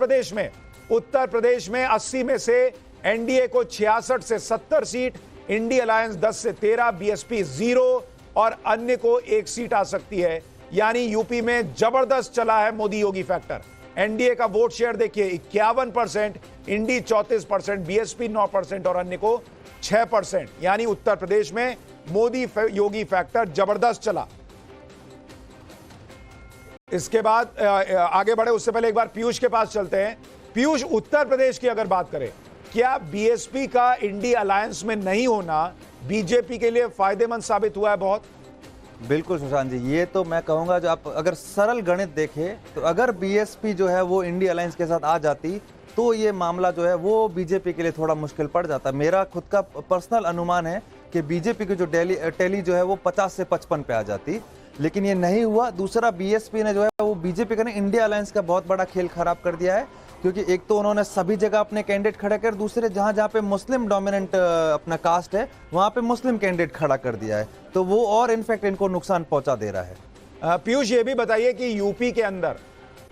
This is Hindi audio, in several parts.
प्रदेश में 80 में से एनडीए को 66 से 70 सीट, इंडी अलायंस 10 से 13, बीएसपी 0 और अन्य को 1 सीट आ सकती है। यानी यूपी में जबरदस्त चला है मोदी योगी फैक्टर। एनडीए का वोट शेयर देखिए 51%, इंडी 34%, बीएसपी 9% और अन्य को 6%। यानी उत्तर प्रदेश में मोदी योगी फैक्टर जबरदस्त चला। इसके बाद आगे बढ़े उससे पहले एक बार पीयूष के पास चलते हैं। पीयूष, उत्तर प्रदेश की अगर बात करें, क्या बीएसपी का इंडी अलायंस में नहीं होना बीजेपी के लिए फायदेमंद साबित हुआ है? बहुत बिल्कुल सुशांत जी, ये तो मैं कहूंगा जो आप अगर सरल गणित देखें तो अगर बीएसपी जो है वो इंडी अलायंस के साथ आ जाती तो ये मामला जो है वो बीजेपी के लिए थोड़ा मुश्किल पड़ जाता। मेरा खुद का पर्सनल अनुमान है कि बीजेपी की जो टैली जो है वो 50 से 55 पे आ जाती, लेकिन ये नहीं हुआ। दूसरा, बीएसपी ने जो है वो बीजेपी का इंडिया अलायंस का बहुत बड़ा खेल खराब कर दिया है, क्योंकि एक तो उन्होंने सभी जगह अपने कैंडिडेट खड़े कर, दूसरे जहां जहां पे मुस्लिम डोमिनेंट अपना कास्ट है वहां पे मुस्लिम कैंडिडेट खड़ा कर दिया है, तो वो और इनफैक्ट इनको नुकसान पहुंचा दे रहा है। पीयूष, ये भी बताइए कि यूपी के अंदर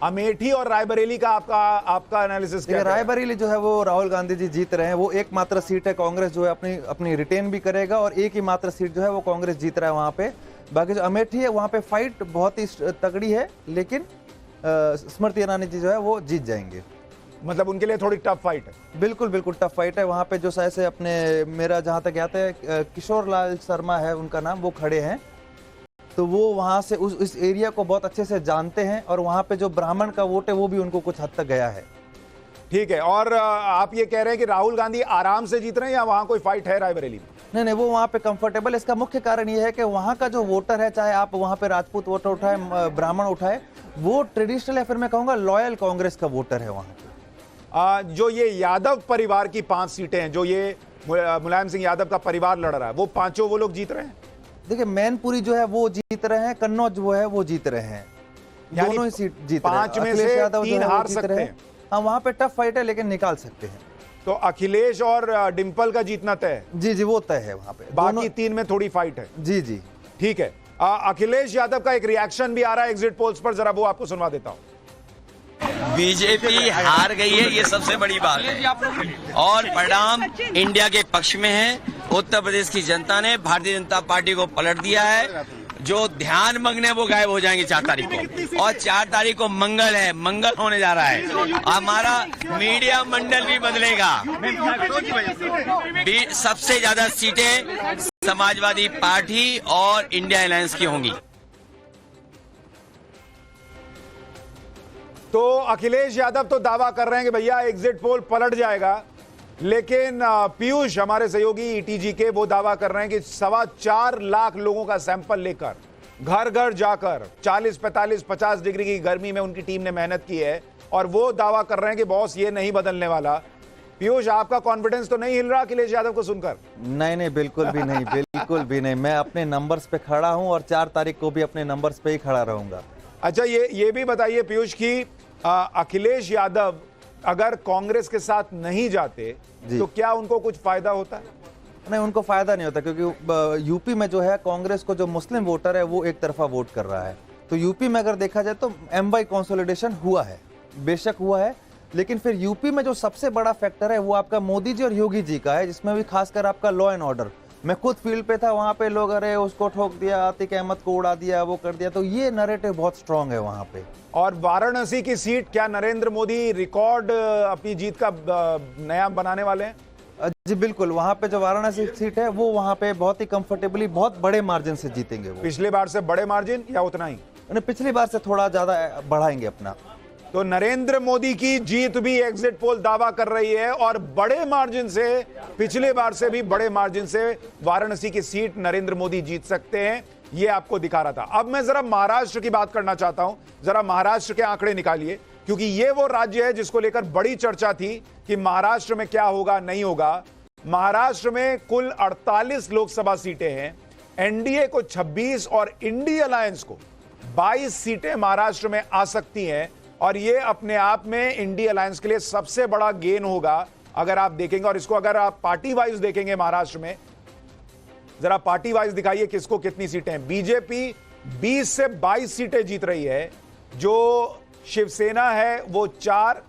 अमेठी और रायबरेली का आपका एनालिसिस क्या है? रायबरेली जो है वो राहुल गांधी जी जीत रहे हैं, वो एकमात्र सीट है। कांग्रेस जो है अपनी रिटेन भी करेगा और एक ही मात्र सीट जो है वो कांग्रेस जीत रहा है वहां पे। बाकी जो अमेठी है वहां पे फाइट बहुत ही तगड़ी है, लेकिन स्मृति ईरानी जी जो है वो जीत जाएंगे। मतलब उनके लिए थोड़ी टफ फाइट है। बिल्कुल बिल्कुल टफ फाइट है वहां पे। जो ऐसे अपने मेरा जहां तक याद है किशोर लाल शर्मा है उनका नाम, वो खड़े हैं, तो वो वहां से इस एरिया को बहुत अच्छे से जानते हैं और वहां पे जो ब्राह्मण का वोट है वो भी उनको कुछ हद तक गया है। ठीक है, और आप ये कह रहे हैं कि राहुल गांधी आराम से जीत रहे हैं या वहां कोई फाइट है रायबरेली में? नहीं, वो वहां पे कंफर्टेबल। इसका मुख्य कारण ये है कि वहां का जो वोटर है, चाहे आप वहां पे राजपूत वोटर उठाए, ब्राह्मण उठाए, वो ट्रेडिशनल या फिर मैं कहूंगा लॉयल कांग्रेस का वोटर है वहां पे। जो ये यादव परिवार की 5 सीटें हैं, जो ये मुलायम सिंह यादव का परिवार लड़ रहा है, वो पांचों वो लोग जीत रहे हैं। देखिए, मैनपुरी जो है वो जीत रहे हैं, कन्नौज वो है वो जीत रहे हैं, दोनों ही सीट जीत रहे हैं। 5 में से 3 हार सकते हैं। हाँ, वहां पे टफ फाइट है लेकिन निकाल सकते हैं। तो अखिलेश और डिंपल का जीतना तय है? जी वो तय है वहां पे। बाकी 3 में थोड़ी फाइट है। जी ठीक है। अखिलेश यादव का एक रिएक्शन भी आ रहा है एग्जिट पोल्स पर, जरा वो आपको सुनवा देता हूं। बीजेपी हार गई है, ये सबसे बड़ी बात है और परिणाम इंडिया के पक्ष में है। उत्तर प्रदेश की जनता ने भारतीय जनता पार्टी को पलट दिया है। जो ध्यान मग्न है वो गायब हो जाएंगे 4 तारीख को, और 4 तारीख को मंगल है, मंगल होने जा रहा है। हमारा मीडिया मंडल भी बदलेगा। सबसे ज्यादा सीटें समाजवादी पार्टी और इंडिया अलायंस की होंगी। तो अखिलेश यादव तो दावा कर रहे हैं कि भैया एग्जिट पोल पलट जाएगा, लेकिन पीयूष हमारे सहयोगी ईटीजी के वो दावा कर रहे हैं कि 4.25 लाख लोगों का सैंपल लेकर घर घर जाकर 40, 45, 50 डिग्री की गर्मी में उनकी टीम ने मेहनत की है और वो दावा कर रहे हैं कि बॉस ये नहीं बदलने वाला। पीयूष, आपका कॉन्फिडेंस तो नहीं हिल रहा अखिलेश यादव को सुनकर? नहीं, बिल्कुल भी नहीं, बिल्कुल भी नहीं। मैं अपने नंबर्स पे खड़ा हूं और 4 तारीख को भी अपने नंबर्स पे ही खड़ा रहूंगा। अच्छा, ये भी बताइए पीयूष की अखिलेश यादव अगर कांग्रेस के साथ नहीं जाते तो क्या उनको कुछ फायदा होता है? नहीं, उनको फायदा नहीं होता, क्योंकि यूपी में जो है कांग्रेस को जो मुस्लिम वोटर है वो एक तरफा वोट कर रहा है। तो यूपी में अगर देखा जाए तो एमवाई कंसोलिडेशन हुआ है, बेशक हुआ है, लेकिन फिर यूपी में जो सबसे बड़ा फैक्टर है वो आपका मोदी जी और योगी जी का है, जिसमें भी खासकर आपका लॉ एंड ऑर्डर। मैं खुद फील्ड पे था, वहां पे लोग अरे उसको ठोक दिया, आतिक अहमद को उड़ा दिया, वो कर दिया, तो ये नैरेटिव बहुत स्ट्रांग है वहां पे। और वाराणसी की सीट, क्या नरेंद्र मोदी रिकॉर्ड अपनी जीत का नया बनाने वाले हैं? जी बिल्कुल, वहां पे जो वाराणसी सीट है वो वहां पे बहुत ही कंफर्टेबली बहुत बड़े मार्जिन से जीतेंगे वो। पिछली बार से बड़े मार्जिन या उतना ही? पिछली बार से थोड़ा ज्यादा बढ़ाएंगे अपना। तो नरेंद्र मोदी की जीत भी एग्जिट पोल दावा कर रही है और बड़े मार्जिन से, पिछले बार से भी बड़े मार्जिन से वाराणसी की सीट नरेंद्र मोदी जीत सकते हैं, ये आपको दिखा रहा था। अब मैं जरा महाराष्ट्र की बात करना चाहता हूं। जरा महाराष्ट्र के आंकड़े निकालिए, क्योंकि ये वो राज्य है जिसको लेकर बड़ी चर्चा थी कि महाराष्ट्र में क्या होगा नहीं होगा। महाराष्ट्र में कुल 48 लोकसभा सीटें हैं, एनडीए को 26 और इंडिया अलायंस को 22 सीटें महाराष्ट्र में आ सकती हैं, और ये अपने आप में इंडिया अलायंस के लिए सबसे बड़ा गेन होगा अगर आप देखेंगे। और इसको अगर आप पार्टी वाइज देखेंगे महाराष्ट्र में, जरा पार्टी वाइज दिखाइए किसको कितनी सीटें। बीजेपी 20 से 22 सीटें जीत रही है, जो शिवसेना है वो 4,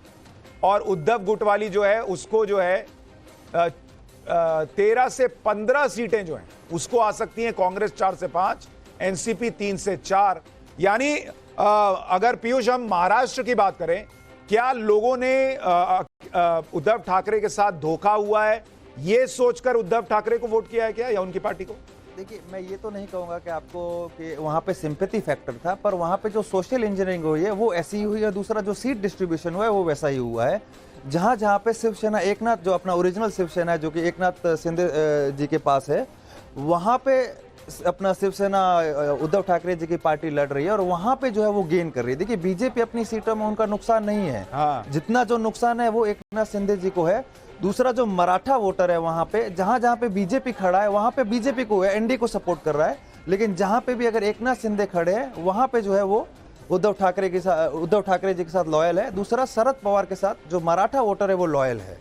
और उद्धव गुट वाली जो है उसको जो है 13 से 15 सीटें जो हैं उसको आ सकती हैं, कांग्रेस 4 से 5, एनसीपी 3 से 4। यानी अगर पीयूष हम महाराष्ट्र की बात करें, क्या लोगों ने उद्धव ठाकरे के साथ धोखा हुआ है ये सोचकर उद्धव ठाकरे को वोट किया है क्या, या उनकी पार्टी को? देखिए, मैं ये तो नहीं कहूंगा कि आपको कि वहाँ पे सिंपैथी फैक्टर था, पर वहाँ पे जो सोशल इंजीनियरिंग हुई है वो ऐसी ही हुई है। दूसरा जो सीट डिस्ट्रीब्यूशन हुआ है वो वैसा ही हुआ है। जहाँ पे शिवसेना एकनाथ, जो अपना ओरिजिनल शिवसेना है जो कि एकनाथ शिंदे जी के पास है, वहाँ पे अपना शिवसेना उद्धव ठाकरे जी की पार्टी लड़ रही है और वहाँ पे जो है वो गेन कर रही है। देखिए, बीजेपी अपनी सीटों में उनका नुकसान नहीं है। हाँ। जितना जो नुकसान है वो एकनाथ शिंदे जी को है। दूसरा जो मराठा वोटर है वहां पे जहां पे बीजेपी खड़ा है वहां पे बीजेपी को है, एनडीए को सपोर्ट कर रहा है। लेकिन जहां पे भी अगर एकनाथ शिंदे खड़े हैं वहां पे जो है वो उद्धव ठाकरे जी के साथ लॉयल है। दूसरा शरद पवार के साथ जो मराठा वोटर है वो लॉयल है।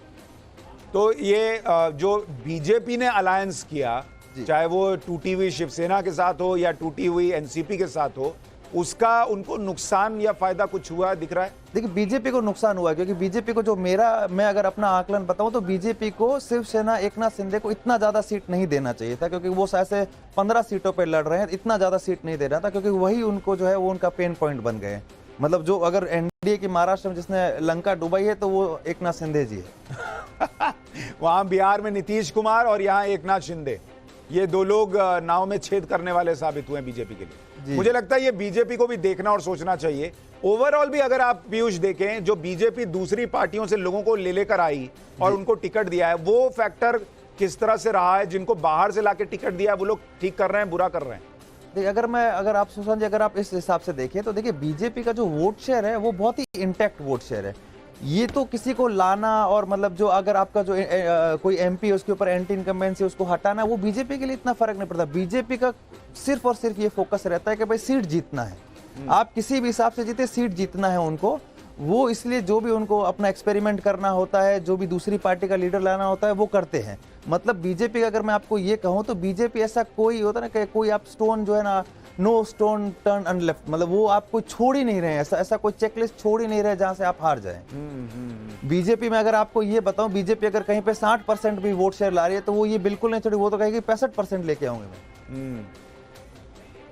तो ये जो बीजेपी ने अलायंस किया, चाहे वो टूटी हुई शिवसेना के साथ हो या टूटी हुई एनसीपी के साथ हो, उसका उनको नुकसान या फायदा कुछ हुआ दिख रहा है? देखिए, बीजेपी को नुकसान हुआ क्योंकि बीजेपी को जो मैं अगर अपना आकलन बताऊं तो बीजेपी को शिवसेना एकनाथ शिंदे को इतना ज्यादा सीट नहीं देना चाहिए था, क्योंकि वो शायद से 15 सीटों पे लड़ रहे हैं, इतना ज्यादा सीट नहीं देना था, क्योंकि वही उनको जो है वो उनका पेन पॉइंट बन गए। मतलब जो अगर एनडीए की महाराष्ट्र में जिसने लंका डुबाई है तो वो एकनाथ शिंदे जी है। वहां बिहार में नीतीश कुमार और यहाँ एकनाथ शिंदे, ये दो लोग नाव में छेद करने वाले साबित हुए बीजेपी के लिए। मुझे लगता है ये बीजेपी को भी देखना और सोचना चाहिए। ओवरऑल भी अगर आप पीयूष देखें, जो बीजेपी दूसरी पार्टियों से लोगों को ले लेकर आई और उनको टिकट दिया है, वो फैक्टर किस तरह से रहा है? जिनको बाहर से लाके टिकट दिया है वो लोग ठीक कर रहे हैं, बुरा कर रहे हैं? देखिए, अगर आप सुशांत जी, अगर आप इस हिसाब से देखें तो देखिए, बीजेपी का जो वोट शेयर है वो बहुत ही इंटैक्ट वोट शेयर है। ये तो किसी को लाना और मतलब जो अगर आपका जो कोई एमपी है उसके ऊपर एंटी इनकम्बेंसी उसको हटाना, वो बीजेपी के लिए इतना फर्क नहीं पड़ता। बीजेपी का सिर्फ और सिर्फ ये फोकस रहता है कि भाई सीट जीतना है। आप किसी भी हिसाब से जीते, सीट जीतना है उनको। वो इसलिए जो भी उनको अपना एक्सपेरिमेंट करना होता है, जो भी दूसरी पार्टी का लीडर लाना होता है वो करते हैं। मतलब बीजेपी का अगर मैं आपको ये कहूँ तो बीजेपी ऐसा कोई होता ना कि कोई आप स्टोन जो है ना, नो स्टोन टर्न अनलेफ्ट, मतलब वो आपको छोड़ ही नहीं रहे हैं, ऐसा कोई चेकलिस्ट छोड़ ही नहीं रहे जहां से आप हार जाएं। बीजेपी में अगर आपको ये बताऊं, बीजेपी अगर कहीं पे 60% भी वोट शेयर ला रही है तो वो ये बिल्कुल नहीं छोड़ी, वो तो कहेगी 65% लेके आऊंगे मैं।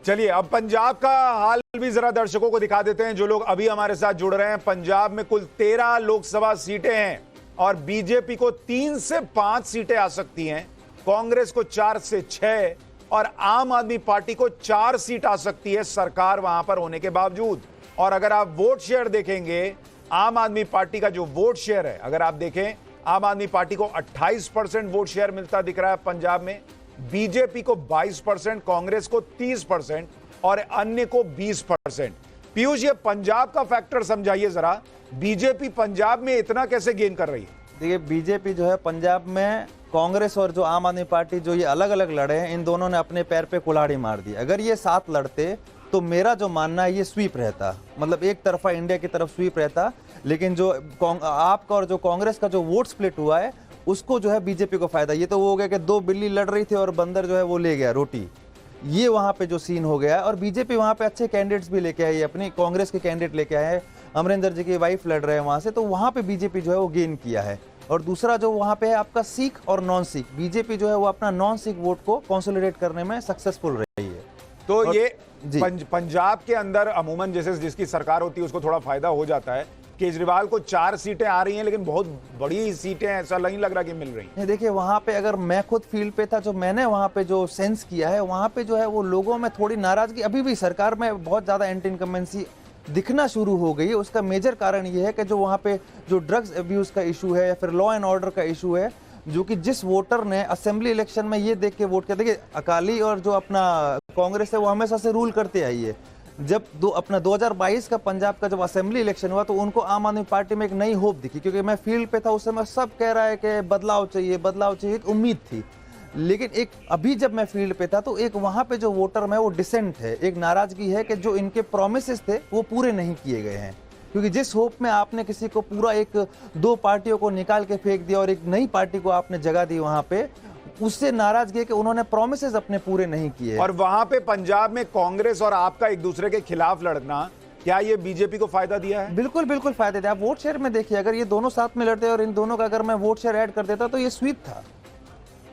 चलिए, अब पंजाब का हाल भी जरा दर्शकों को दिखा देते हैं जो लोग अभी हमारे साथ जुड़ रहे हैं। पंजाब में कुल 13 लोकसभा सीटें हैं और बीजेपी को 3 से 5 सीटें आ सकती हैं, कांग्रेस को 4 से 6 और आम आदमी पार्टी को 4 सीट आ सकती है सरकार वहां पर होने के बावजूद। और अगर आप वोट शेयर देखेंगे, आम आदमी पार्टी का जो वोट शेयर है, अगर आप देखें, आम आदमी पार्टी को 28% वोट शेयर मिलता दिख रहा है पंजाब में, बीजेपी को 22%, कांग्रेस को 30% और अन्य को 20%। पीयूष, ये पंजाब का फैक्टर समझाइए जरा, बीजेपी पंजाब में इतना कैसे गेन कर रही है? देखिए, बीजेपी जो है पंजाब में कांग्रेस और जो आम आदमी पार्टी जो ये अलग अलग लड़े हैं, इन दोनों ने अपने पैर पे कुल्हाड़ी मार दी। अगर ये साथ लड़ते तो मेरा जो मानना है ये स्वीप रहता, मतलब एक तरफा इंडिया की तरफ स्वीप रहता। लेकिन जो आपका और जो कांग्रेस का जो वोट स्प्लिट हुआ है उसको जो है बीजेपी को फायदा। ये तो वो हो गया कि 2 बिल्ली लड़ रही थी और बंदर जो है वो ले गया रोटी, ये वहां पे जो सीन हो गया है। और बीजेपी वहां पे अच्छे कैंडिडेट्स भी लेके आई है, अपनी कांग्रेस के कैंडिडेट लेके आए हैं, अमरिंदर जी की वाइफ लड़ रहे हैं वहां से, तो वहां पे बीजेपी जो है वो गेन किया है। और दूसरा जो वहां पे है आपका सिख और नॉन सिख, बीजेपी जो है वो अपना नॉन सिख वोट को कंसोलिडेट करने में सक्सेसफुल रही है। तो ये पंजाब के अंदर अमूमन जैसे जिसकी सरकार होती है उसको थोड़ा फायदा हो जाता है। केजरीवाल को 4 सीटें आ रही हैं, लेकिन बहुत बड़ी सीटें ऐसा नहीं लग रहा कि मिल रही हैं। देखिए, वहां पे अगर मैं खुद फील्ड पे था, जो मैंने वहां पे जो सेंस किया है, वहां पे जो है वो लोगों में थोड़ी नाराजगी, अभी भी सरकार में बहुत ज्यादा एंटी इनकम्बेंसी दिखना शुरू हो गई है। उसका मेजर कारण ये है कि जो वहां पे जो ड्रग्स अब्यूज का इशू है या फिर लॉ एंड ऑर्डर का इशू है, जो कि जिस वोटर ने असेंबली इलेक्शन में ये देख के वोट किया। देखिए, अकाली और जो अपना कांग्रेस है वो हमेशा से रूल करते आई है। जब अपना 2022 का पंजाब का जब असेंबली इलेक्शन हुआ तो उनको आम आदमी पार्टी में एक नई होप दिखी, क्योंकि मैं फील्ड पे था उस समय, सब कह रहा है कि बदलाव चाहिए, एक उम्मीद थी। लेकिन एक अभी जब मैं फील्ड पे था तो एक वहां पे जो वोटर में वो डिसेंट है, एक नाराजगी है कि जो इनके प्रोमिसेस थे वो पूरे नहीं किए गए हैं। क्योंकि जिस होप में आपने किसी को पूरा 1-2 पार्टियों को निकाल के फेंक दिया और एक नई पार्टी को आपने जगह दी वहां पे, उससे नाराजगी है कि उन्होंने प्रोमिसेस अपने पूरे नहीं किए। और वहां पे पंजाब में कांग्रेस और आपका एक दूसरे के खिलाफ लड़ना, क्या ये बीजेपी को फायदा दिया है? बिल्कुल बिल्कुल फायदे थे। आप वोट शेयर में देखिए, अगर ये दोनों साथ में लड़ते और इन दोनों का अगर मैं वोट शेयर ऐड कर देता तो ये स्वीप था।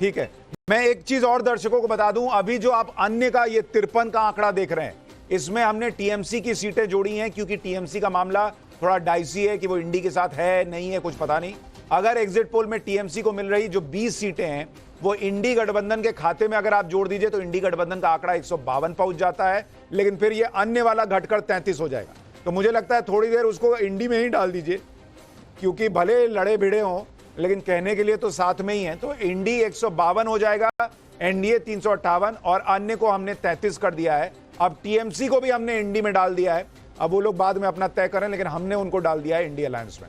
ठीक है, मैं एक चीज और दर्शकों को बता दूं, अभी जो आप अन्य का ये 53 का आंकड़ा देख रहे हैं, इसमें हमने टीएमसी की सीटें जोड़ी हैं, क्योंकि टीएमसी का मामला थोड़ा डाइसी है कि वो इंडी के साथ है नहीं है कुछ पता नहीं। अगर एग्जिट पोल में टीएमसी को मिल रही जो 20 सीटें हैं वो इंडी गठबंधन के खाते में अगर आप जोड़ दीजिए तो इंडी गठबंधन का आंकड़ा 152 पहुंच जाता है, लेकिन फिर ये अन्य वाला घटकर 33 हो जाएगा। तो मुझे लगता है थोड़ी देर उसको इंडी में ही डाल दीजिए, क्योंकि भले लड़े भिड़े हों लेकिन कहने के लिए तो साथ में ही है। तो इंडी 152 हो जाएगा, एनडीए 358 और अन्य को हमने 33 कर दिया है। अब टीएमसी को भी हमने इंडी में डाल दिया है, अब वो लोग बाद में अपना तय करें, लेकिन हमने उनको डाल दिया है इंडी अलायंस में।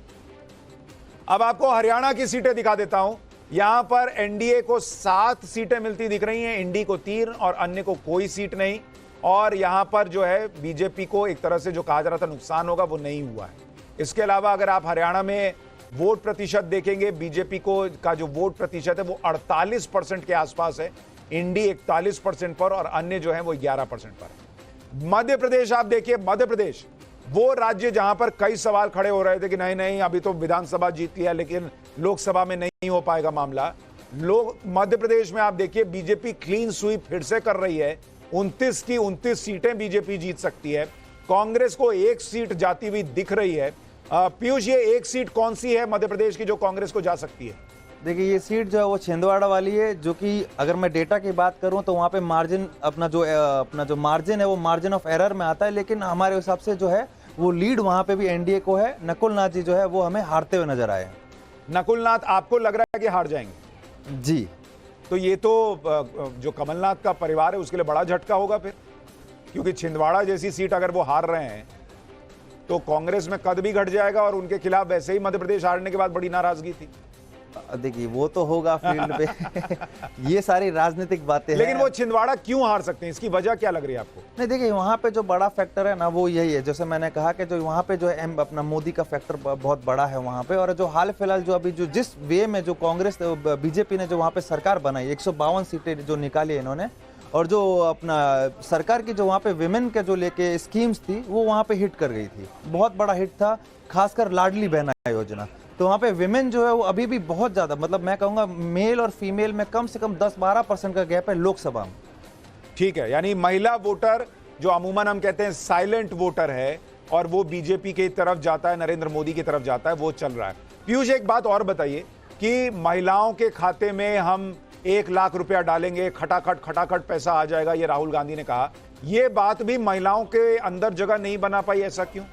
अब आपको हरियाणा की सीटें दिखा देता हूं। यहां पर एनडीए को 7 सीटें मिलती दिख रही हैं, इंडी को 3 और अन्य को कोई सीट नहीं। और यहां पर जो है बीजेपी को एक तरह से जो कहा जा रहा था नुकसान होगा वो नहीं हुआ है। इसके अलावा अगर आप हरियाणा में वोट प्रतिशत देखेंगे, बीजेपी को का जो वोट प्रतिशत है वो 48% के आसपास है, इंडी 41% पर और अन्य जो है वो 11% पर। मध्य प्रदेश आप देखिए, मध्य प्रदेश वो राज्य जहां पर कई सवाल खड़े हो रहे थे कि नहीं नहीं अभी तो विधानसभा जीत लिया लेकिन लोकसभा में नहीं हो पाएगा मामला। लोग मध्य प्रदेश में आप देखिए बीजेपी क्लीन स्वीप फिर से कर रही है, 29 की 29 सीटें बीजेपी जीत सकती है। कांग्रेस को 1 सीट जाती हुई दिख रही है। पीयूष, ये 1 सीट कौन सी है मध्य प्रदेश की जो कांग्रेस को जा सकती है? देखिए ये सीट जो है वो छिंदवाड़ा वाली है, जो कि अगर मैं डेटा की बात करूं तो वहाँ पे मार्जिन अपना जो मार्जिन है वो मार्जिन ऑफ एरर में आता है, लेकिन हमारे हिसाब से जो है वो लीड वहाँ पे भी एनडीए को है। नकुल नाथ जी जो है वो हमें हारते हुए नजर आए हैं। नकुल नाथ आपको लग रहा है कि हार जाएंगे? जी, तो ये तो जो कमलनाथ का परिवार है उसके लिए बड़ा झटका होगा फिर, क्योंकि छिंदवाड़ा जैसी सीट अगर वो हार रहे हैं तो कांग्रेस में कद भी घट जाएगा और उनके खिलाफ वैसे ही मध्य प्रदेश हारने के बाद बड़ी नाराजगी थी। देखिए वो तो होगा फील्ड पे ये सारी राजनीतिक बातें हैं। लेकिन वो छिंदवाड़ा क्यों हार सकते हैं, इसकी वजह क्या लग रही है आपको? नहीं देखिए वहाँ पे जो बड़ा फैक्टर है ना वो यही है, जैसे मैंने कहा कि जो वहाँ पे जो है अपना मोदी का फैक्टर बहुत बड़ा है वहाँ पे। और जो हाल फिलहाल जो अभी जो जिस वे में जो कांग्रेस बीजेपी ने जो वहाँ पे सरकार बनाई, 152 सीटें जो निकाली इन्होंने, और जो अपना सरकार की जो वहाँ पे विमेन के जो लेके स्कीम्स थी वो वहाँ पे हिट कर गई थी, बहुत बड़ा हिट था, खासकर लाडली बहना योजना। तो वहाँ पे विमेन जो है वो अभी भी बहुत ज्यादा, मतलब मैं कहूँगा मेल और फीमेल में कम से कम 10-12% का गैप है लोकसभा में। ठीक है, यानी महिला वोटर जो अमूमन हम कहते हैं साइलेंट वोटर है और वो बीजेपी की तरफ जाता है, नरेंद्र मोदी की तरफ जाता है, वो चल रहा है। पीयूष एक बात और बताइए कि महिलाओं के खाते में हम 1 लाख रुपया डालेंगे, खटाखट पैसा आ जाएगा, ये राहुल गांधी ने कहा, ये बात भी महिलाओं के अंदर जगह नहीं बना पाई, ऐसा क्यों?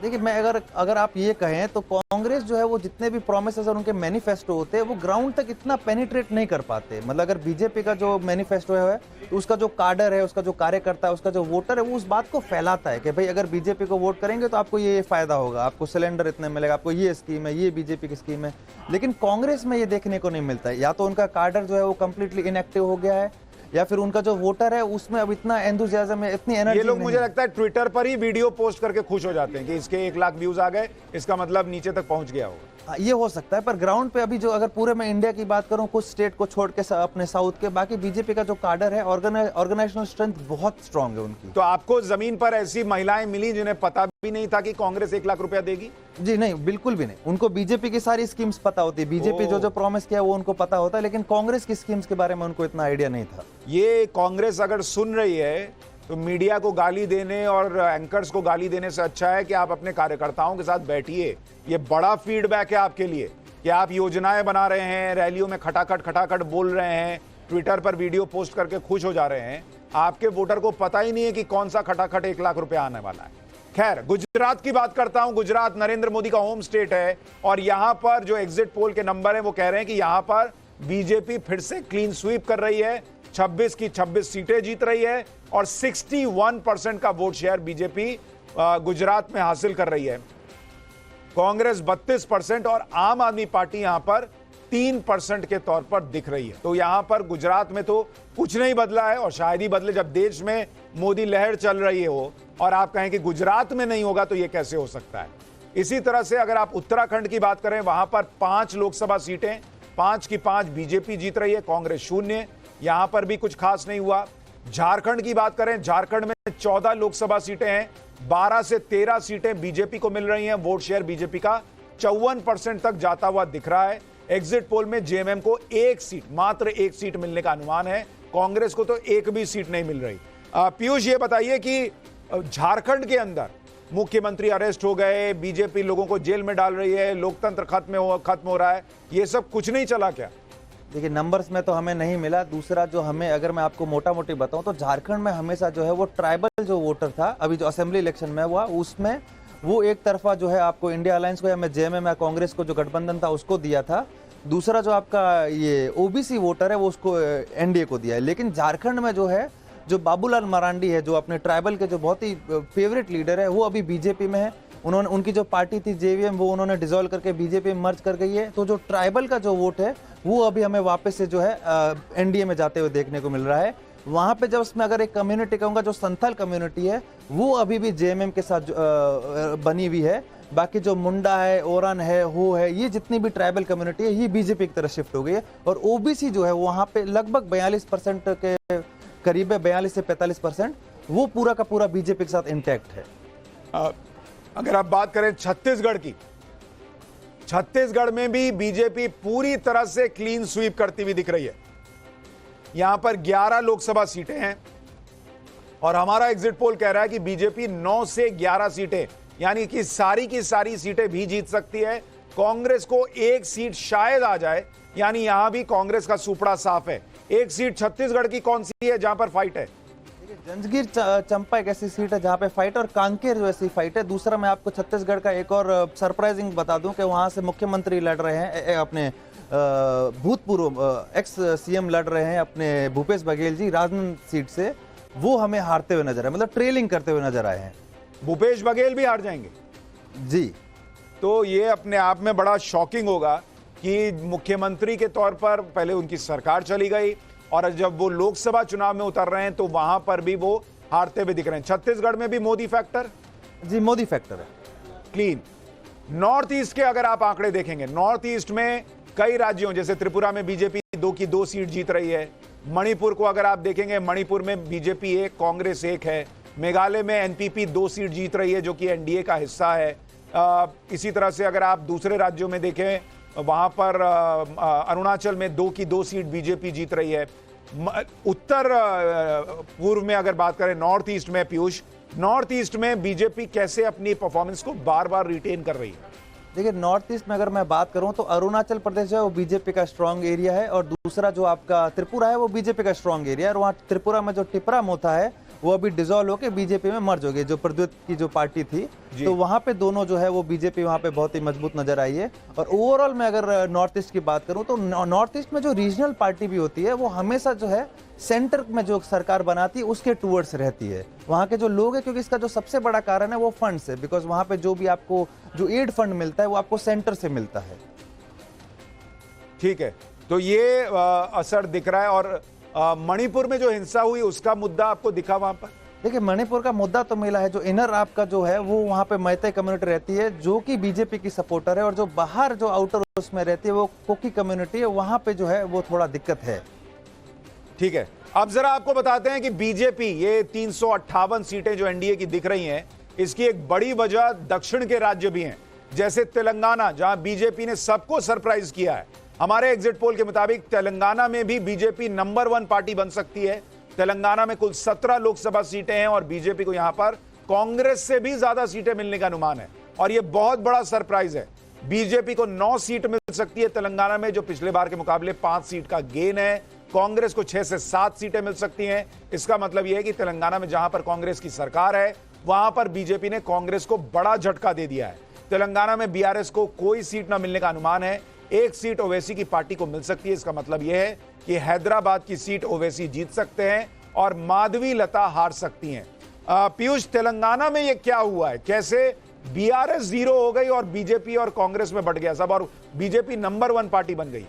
देखिए मैं अगर आप ये कहें तो कांग्रेस जो है वो जितने भी प्रोमिसेस और उनके मैनिफेस्टो होते हैं वो ग्राउंड तक इतना पेनिट्रेट नहीं कर पाते। मतलब अगर बीजेपी का जो मैनिफेस्टो है तो उसका जो काडर है, उसका जो कार्यकर्ता है, उसका जो वोटर है वो उस बात को फैलाता है कि भाई अगर बीजेपी को वोट करेंगे तो आपको ये फायदा होगा, आपको सिलेंडर इतने मिलेगा, आपको ये स्कीम है, ये बीजेपी की स्कीम है। लेकिन कांग्रेस में ये देखने को नहीं मिलता है, या तो उनका काडर जो है वो कंप्लीटली इनएक्टिव हो गया है या फिर उनका जो वोटर है उसमें अब इतना एंथुसियाज्म है, इतनी एनर्जी। ये लोग मुझे लगता है ट्विटर पर ही वीडियो पोस्ट करके खुश हो जाते हैं कि इसके 1 लाख व्यूज आ गए, इसका मतलब नीचे तक पहुंच गया होगा। ये हो सकता है, पर ग्राउंड पे अभी जो अगर पूरे में इंडिया की बात करूं, कुछ स्टेट को छोड़ के अपने साउथ के बाकी बीजेपी का जो काडर है, ऑर्गेनाइजेशनल स्ट्रेंथ बहुत स्ट्रांग है उनकी। तो आपको जमीन पर ऐसी महिलाएं मिली जिन्हें पता भी नहीं था कि कांग्रेस 1 लाख रुपया देगी? जी नहीं, बिल्कुल भी नहीं। उनको बीजेपी की सारी स्कीम्स पता होती है, बीजेपी जो प्रॉमिस किया वो उनको पता होता है, लेकिन कांग्रेस की स्कीम्स के बारे में उनको इतना आइडिया नहीं था। ये कांग्रेस अगर सुन रही है तो मीडिया को गाली देने और एंकर्स को गाली देने से अच्छा है कि आप अपने कार्यकर्ताओं के साथ बैठिए। ये बड़ा फीडबैक है आपके लिए कि आप योजनाएं बना रहे हैं, रैलियों में खटाखट बोल रहे हैं, ट्विटर पर वीडियो पोस्ट करके खुश हो जा रहे हैं। आपके वोटर को पता ही नहीं है कि कौन सा खटाखट 1 लाख रुपया आने वाला है। खैर, गुजरात की बात करता हूं। गुजरात नरेंद्र मोदी का होम स्टेट है और यहां पर जो एग्जिट पोल के नंबर है वो कह रहे हैं कि यहां पर बीजेपी फिर से क्लीन स्वीप कर रही है, 26 की 26 सीटें जीत रही है और 61% का वोट शेयर बीजेपी गुजरात में हासिल कर रही है। कांग्रेस 32% और आम आदमी पार्टी यहां पर 3% के तौर पर दिख रही है। तो यहां पर गुजरात में तो कुछ नहीं बदला है और शायद ही बदले। जब देश में मोदी लहर चल रही हो और आप कहें कि गुजरात में नहीं होगा तो यह कैसे हो सकता है। इसी तरह से अगर आप उत्तराखंड की बात करें, वहां पर 5 लोकसभा सीटें 5 की 5 बीजेपी जीत रही है, कांग्रेस 0। यहां पर भी कुछ खास नहीं हुआ। झारखंड की बात करें, झारखंड में 14 लोकसभा सीटें हैं, 12 से 13 सीटें बीजेपी को मिल रही हैं। वोट शेयर बीजेपी का 54% तक जाता हुआ दिख रहा है। एग्जिट पोल में जेएमएम को एक सीट, मात्र एक सीट मिलने का अनुमान है। कांग्रेस को तो एक भी सीट नहीं मिल रही। पीयूष, ये बताइए कि झारखंड के अंदर मुख्यमंत्री अरेस्ट हो गए, बीजेपी लोगों को जेल में डाल रही है, लोकतंत्र खत्म हो रहा है, ये सब कुछ नहीं चला क्या? देखिए, नंबर्स में तो हमें नहीं मिला। दूसरा जो हमें, अगर मैं आपको मोटा मोटी बताऊं तो झारखंड में हमेशा जो है वो ट्राइबल जो वोटर था, अभी जो असेंबली इलेक्शन में हुआ उसमें वो एक तरफा जो है आपको इंडिया अलायंस को या जेएमएम या कांग्रेस को जो गठबंधन था उसको दिया था। दूसरा जो आपका ये ओबीसी वोटर है वो उसको एनडीए को दिया है। लेकिन झारखंड में जो है, जो बाबूलाल मरांडी है, जो अपने ट्राइबल के जो बहुत ही फेवरेट लीडर है, वो अभी बीजेपी में है। उन्होंने, उनकी जो पार्टी थी जेवीएम, वो उन्होंने डिसॉल्व करके बीजेपी में मर्ज कर गई है। तो जो ट्राइबल का जो वोट है वो अभी हमें वापस से जो है एनडीए में जाते हुए देखने को मिल रहा है। वहां पे जब उसमें अगर एक कम्युनिटी कहूंगा, जो संथाल कम्युनिटी है, वो अभी भी जेएमएम के साथ बनी हुई है। बाकी जो मुंडा है, ओरन है, हो है, ये जितनी भी ट्राइबल कम्युनिटी है ये बीजेपी की तरफ शिफ्ट हो गई है। और ओबीसी जो है वहां पे लगभग 42% के करीब है, 42 से 45%, वो पूरा का पूरा बीजेपी के साथ इंटैक्ट है। अगर आप बात करें छत्तीसगढ़ की, छत्तीसगढ़ में भी बीजेपी पूरी तरह से क्लीन स्वीप करती हुई दिख रही है। यहां पर 11 लोकसभा सीटें हैं और हमारा एग्जिट पोल कह रहा है कि बीजेपी 9 से 11 सीटें, यानी कि सारी की सारी सीटें भी जीत सकती है। कांग्रेस को एक सीट शायद आ जाए, यानी यहां भी कांग्रेस का सुपड़ा साफ है। एक सीट छत्तीसगढ़ की कौन सी है जहां पर फाइट है? जंजगीर चंपा एक ऐसी सीट है जहां पे फाइट, और कांकेर जो ऐसी फाइट है। दूसरा मैं आपको छत्तीसगढ़ का एक और सरप्राइजिंग बता दूं कि वहां से मुख्यमंत्री लड़ रहे हैं, अपने भूतपूर्व एक्स सीएम लड़ रहे हैं अपने भूपेश बघेल जी राजनांदगांव सीट से। वो हमें हारते हुए नजर आए, मतलब ट्रेलिंग करते हुए नजर आए हैं। भूपेश बघेल भी हार जाएंगे जी। तो ये अपने आप में बड़ा शॉकिंग होगा कि मुख्यमंत्री के तौर पर पहले उनकी सरकार चली गई और जब वो लोकसभा चुनाव में उतर रहे हैं तो वहां पर भी वो हारते हुए दिख रहे हैं। छत्तीसगढ़ में भी मोदी फैक्टर? जी, मोदी फैक्टर है, क्लीन। नॉर्थ ईस्ट के अगर आप आंकड़े देखेंगे, नॉर्थ ईस्ट में कई राज्यों, जैसे त्रिपुरा में बीजेपी 2 की 2 सीट जीत रही है। मणिपुर को अगर आप देखेंगे, मणिपुर में बीजेपी 1, कांग्रेस 1 है। मेघालय में एनपीपी 2 सीट जीत रही है जो कि एनडीए का हिस्सा है। इसी तरह से अगर आप दूसरे राज्यों में देखें, वहां पर अरुणाचल में 2 की 2 सीट बीजेपी जीत रही है। उत्तर पूर्व में अगर बात करें, नॉर्थ ईस्ट में, पीयूष, नॉर्थ ईस्ट में बीजेपी कैसे अपनी परफॉर्मेंस को बार बार रिटेन कर रही है? देखिए, नॉर्थ ईस्ट में अगर मैं बात करूं तो अरुणाचल प्रदेश जो है वो बीजेपी का स्ट्रांग एरिया है, और दूसरा जो आपका त्रिपुरा है वो बीजेपी का स्ट्रांग एरिया है। और वहाँ त्रिपुरा में जो टिपरा मोथा है वो अभी डिसॉल्व होकर बीजेपी में मर्ज हो गई, जो प्रद्युत की जो पार्टी थी। तो वहां पे दोनों जो है वो बीजेपी वहां पे बहुत ही मजबूत नजर आई है। और ओवरऑल में अगर नॉर्थ ईस्ट की बात करूं तो नॉर्थ ईस्ट में जो रीजनल पार्टी भी होती है वो हमेशा जो है सेंटर में जो सरकार बनाती है उसके टूवर्ड्स रहती है वहां के जो लोग हैं, क्योंकि इसका जो सबसे बड़ा कारण है वो फंड्स है। बिकॉज वहां पे जो भी आपको जो एड फंड मिलता है वो आपको सेंटर से मिलता है। ठीक है, तो ये असर दिख रहा है। और मणिपुर में जो हिंसा हुई उसका मुद्दा आपको दिखा वहां पर? देखिए, मणिपुर का मुद्दा तो मिला है, जो इनर आपका जो है वो वहां पे मैते कम्युनिटी रहती है जो कि बीजेपी की सपोर्टर है, और जो बाहर जो आउटर उसमें रहती है वो कोकी कम्युनिटी है, वहां पे जो है वो थोड़ा दिक्कत है। ठीक है, अब जरा आपको बताते हैं कि बीजेपी ये 358 सीटें जो एनडीए की दिख रही हैं, इसकी एक बड़ी वजह दक्षिण के राज्य भी हैं, जैसे तेलंगाना, जहां बीजेपी ने सबको सरप्राइज किया है। हमारे एग्जिट पोल के मुताबिक तेलंगाना में भी बीजेपी नंबर 1 पार्टी बन सकती है। तेलंगाना में कुल 17 लोकसभा सीटें हैं और बीजेपी को यहां पर कांग्रेस से भी ज्यादा सीटें मिलने का अनुमान है, और यह बहुत बड़ा सरप्राइज है। बीजेपी को 9 सीट मिल सकती है तेलंगाना में, जो पिछले बार के मुकाबले 5 सीट का गेन है। कांग्रेस को 6 से 7 सीटें मिल सकती हैं। इसका मतलब यह है कि तेलंगाना में जहां पर कांग्रेस की सरकार है वहां पर बीजेपी ने कांग्रेस को बड़ा झटका दे दिया है। तेलंगाना में बीआरएस को कोई सीट न मिलने का अनुमान है। 1 सीट ओवैसी की पार्टी को मिल सकती है। इसका मतलब यह है कि हैदराबाद की सीट ओवैसी जीत सकते हैं और माधवी लता हार सकती हैं। पीयूष, तेलंगाना में यह क्या हुआ है? कैसे बीआरएस 0 हो गई और बीजेपी और कांग्रेस में बढ़ गया सब, और बीजेपी नंबर 1 पार्टी बन गई?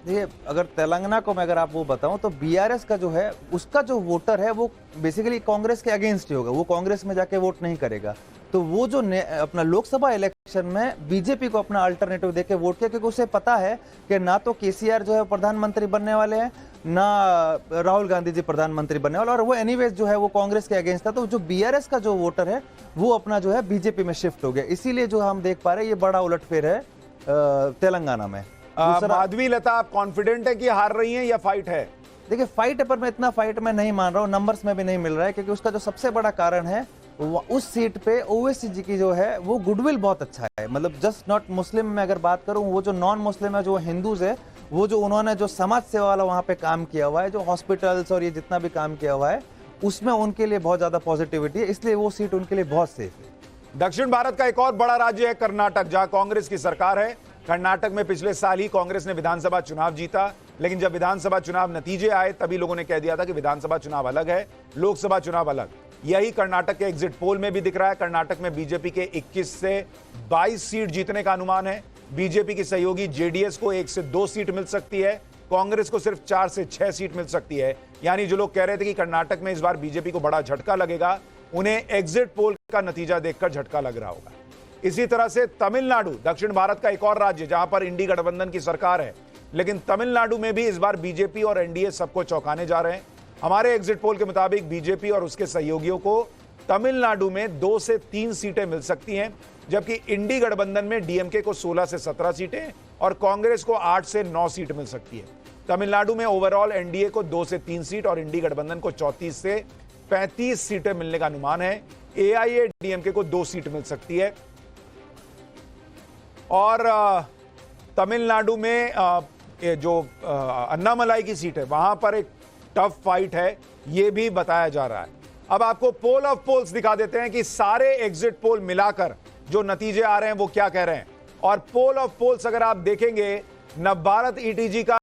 देखिए, अगर तेलंगाना को मैं अगर आप वो बताऊं तो बीआरएस का जो है उसका जो वोटर है वो बेसिकली कांग्रेस के अगेंस्ट ही होगा, वो कांग्रेस में जाके वोट नहीं करेगा। तो वो जो अपना लोकसभा इलेक्शन में बीजेपी को अपना अल्टरनेटिव देके वोट किया, क्योंकि उसे पता है कि ना तो केसीआर जो है प्रधानमंत्री बनने वाले हैं, ना राहुल गांधी जी प्रधानमंत्री बनने वाले, और वो एनीवेज जो है वो कांग्रेस के अगेंस्ट था। तो जो बीआरएस का जो वोटर है वो अपना जो है बीजेपी में शिफ्ट हो गया, इसीलिए जो हम देख पा रहे हैं ये बड़ा उलटफेर है तेलंगाना में। माधवी लता, आप कॉन्फिडेंट है कि हार रही हैं या फाइट है? देखिए, फाइट है, पर मैं इतना फाइट में नहीं मान रहा हूँ, नंबर्स में भी नहीं मिल रहा है, क्योंकि उसका जो सबसे बड़ा कारण है उस सीट पे ओवैसी जी की जो है वो गुडविल बहुत अच्छा है। मतलब जस्ट नॉट मुस्लिम में अगर बात करूं, वो जो नॉन मुस्लिम है, जो हिंदूज है, वो जो उन्होंने जो समाज सेवा वाला वहां पे काम किया हुआ है, जो हॉस्पिटल्स और ये जितना भी काम किया हुआ है, उसमें उनके लिए बहुत ज्यादा पॉजिटिविटी है, इसलिए वो सीट उनके लिए बहुत सेफ है। दक्षिण भारत का एक और बड़ा राज्य है कर्नाटक, जहां कांग्रेस की सरकार है। कर्नाटक में पिछले साल ही कांग्रेस ने विधानसभा चुनाव जीता, लेकिन जब विधानसभा चुनाव नतीजे आए तभी लोगों ने कह दिया था कि विधानसभा चुनाव अलग है, लोकसभा चुनाव अलग। यही कर्नाटक के एग्जिट पोल में भी दिख रहा है। कर्नाटक में बीजेपी के 21 से 22 सीट जीतने का अनुमान है। बीजेपी की सहयोगी जेडीएस को 1 से 2 सीट मिल सकती है, कांग्रेस को सिर्फ 4 से 6 सीट मिल सकती है। यानी जो लोग कह रहे थे कि कर्नाटक में इस बार बीजेपी को बड़ा झटका लगेगा, उन्हें एग्जिट पोल का नतीजा देखकर झटका लग रहा होगा। इसी तरह से तमिलनाडु, दक्षिण भारत का एक और राज्य जहां पर इंडी गठबंधन की सरकार है, लेकिन तमिलनाडु में भी इस बार बीजेपी और एनडीए सबको चौंकाने जा रहे हैं। हमारे एग्जिट पोल के मुताबिक बीजेपी और उसके सहयोगियों को तमिलनाडु में 2 से 3 सीटें मिल सकती हैं, जबकि इंडी गठबंधन में डीएमके को 16 से 17 सीटें और कांग्रेस को 8 से 9 सीट मिल सकती है। तमिलनाडु में ओवरऑल एनडीए को 2 से 3 सीट और इंडी गठबंधन को 34 से 35 सीटें मिलने का अनुमान है। एआईएडीएमके को 2 सीट मिल सकती है। और तमिलनाडु में जो अन्नामलाई की सीट है, वहां पर एक टफ फाइट है, यह भी बताया जा रहा है। अब आपको पोल ऑफ पोल्स दिखा देते हैं कि सारे एग्जिट पोल मिलाकर जो नतीजे आ रहे हैं वो क्या कह रहे हैं। और पोल ऑफ पोल्स अगर आप देखेंगे, नवभारत ईटीजी का